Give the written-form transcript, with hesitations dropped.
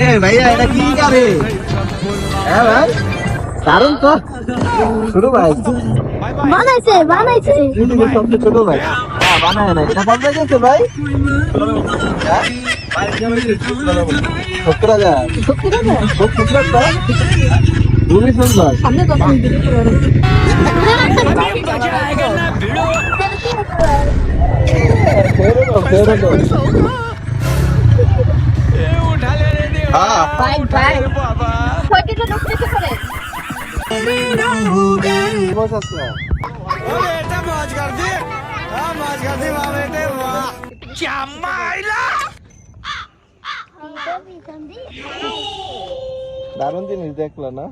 এ ভাইয়া এটা কি করে? হ্যাঁ ভাই দারুণ তো ছোট ভাই বানাইছে বানাইছে পৃথিবীর সবচেয়ে ছোট ভাই বানায় না এটা কত গেছে ভাই? হ্যাঁ? 70,000 খুব সুন্দর তো খুবই সুন্দর সামনে তো ফেরো তো হ্যাঁ বাইক বাইক কয়টা লোক যেতে পারে বস আছে দারুণ জিনিস দেখলো না